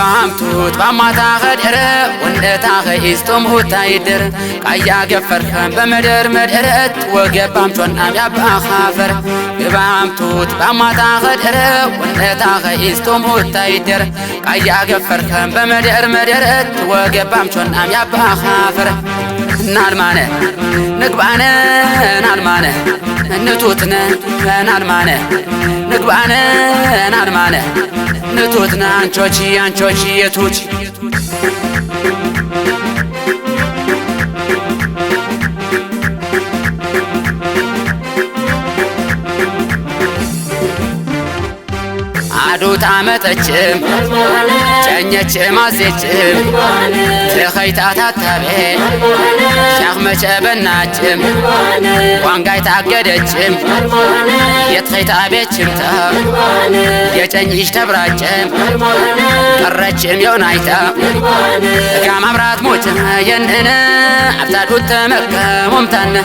ግባምቱት ባማታ ኸድረ ወንደታ ኸይስቶም ሁታ ይድር ቃያ ገፈርከም በመደር መድረት ወገባም ጮናም ያባኻፈር ግባምቱት ባማታ ኸድረ ወንደታ ኸይስቶም ሁታ ይድር ቃያ ገፈርከም በመደር መድረት ወገባም ጮናም ያባኻፈር ናልማነ ንግባነ ናልማነ ንቱትነ ናልማነ ንግባነ ናልማነ ንቱትነ አንቾቺ የቱች አዱት አመጠችም ጨኘችም አዜችም ትኸይታታታቤ ሻኽመቸ በናችም ዋንጋይ ታገደችም የትኸይታቤችም ታ የጨኝሽ ተብራጨም ቀረችም የውናይታ እጋ ማብራት ሞችም የንእነ አብታዱት ተመከሙምታነ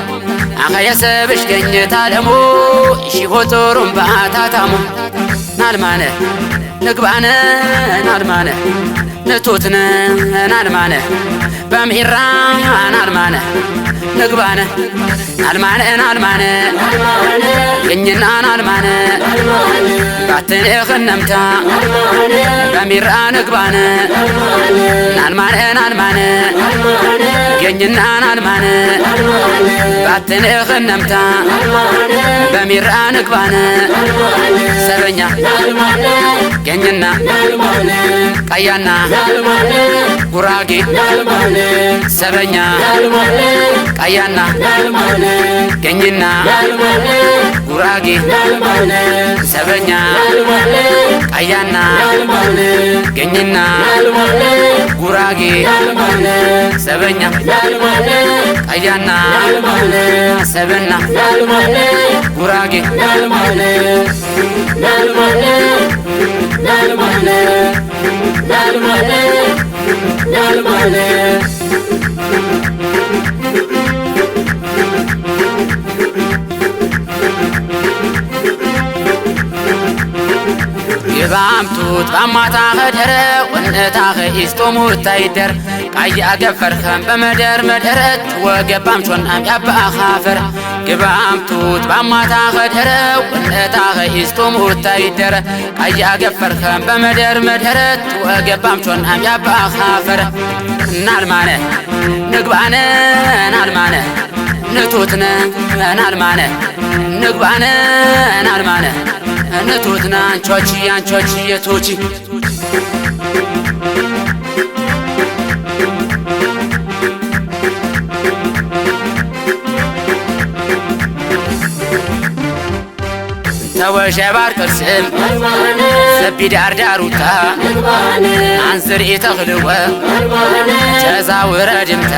አኸ የሰብሽ ገኝታ ደሞ ሺሆቶሩም ባታታሙ ናልማነ ንግባነ ናልማነ ንቱትነ ናልማነ በምሂራ ናልማነ ንግባነ ናልማነ ናልማነ የኝና ናልማነ ባትነ ኸነምታ በምሂራ ንግባነ ናልማነ ናልማነ የኝና ናልማነ ባትነ ኸነምታ በምሂራ ንግባነ ሰበኛ ገኝና ቃያና ጉራጌ ሰበኛ ቃያና ገኝና ጉራጌ ሰበኛ ቃያና ገኝና ጉራጌ ሰበኛ ቃያና ሰበና ጉራጌ ግባምቱት ባማታ ኸድረ ወንእታ ኸይስቶም ሁታ ይድር ቃያ ገፈርከም በመደር መድረት ወገባም ጮናም ያባኻፈር ግባምቱት ባማታ ኸድረ ወንእታ ኸይስቶም ሁታ ይድር ቃያ ገፈርከም በመደር መድረት ወገባም ጮናም ያባኻፈር ናልማነ ንግባነ ናልማነ ንቱትነ ናልማነ ንግባነ ናልማነ ንቱትነ አንቾቺ የቱች ተወሸባር ቅርስም ሰቢ ዳርዳሩታ አንዝር ኢተኽልወ ጨዛ ውረድምታ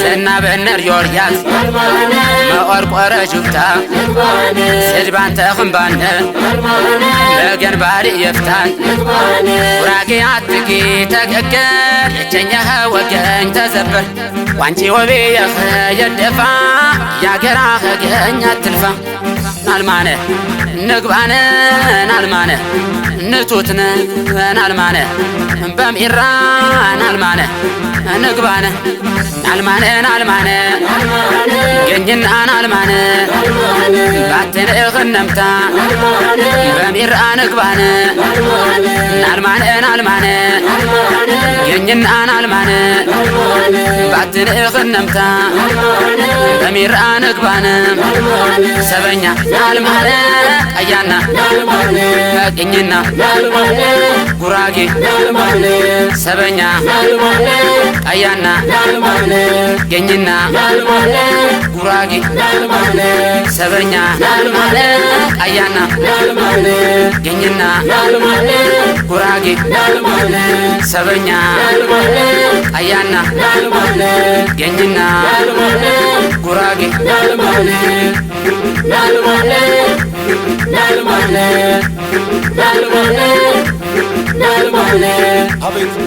ዘና በነር ዮርያት መቆርቆረ ጅብታ ስድባን ተኽምባነ በገን ባሪ የፍታን ጉራጌ አትጊ ተገገር የቸኘኸ ወገኝ ተዘበር ዋንጪ ወቤ የኸ የደፋ ያገራ ኸገኝ አትልፋ ናልማነ ንግባነ ናልማነ ንቱትነ ናልማነ በምሂራ ናልማነ ንግባነ ናልማነ ናልማነ ገኝና ናልማነ ባትነ ኸነምታ በምሂራ ንግባነ ናልማነ ናልማነ ገኝና ናልማነ ባትነ ኸነምታ በምሂራ ንግባነ ሰበኛ ናልማነ ቃያና ገኝና ጉራጌ ሰበኛ ቃያና ገኝና ጉራጌ ሰበኛ ቃያና ገኝና ጉራጌ ሰበኛ ቃያና ገኝና ጉራጌ Habit.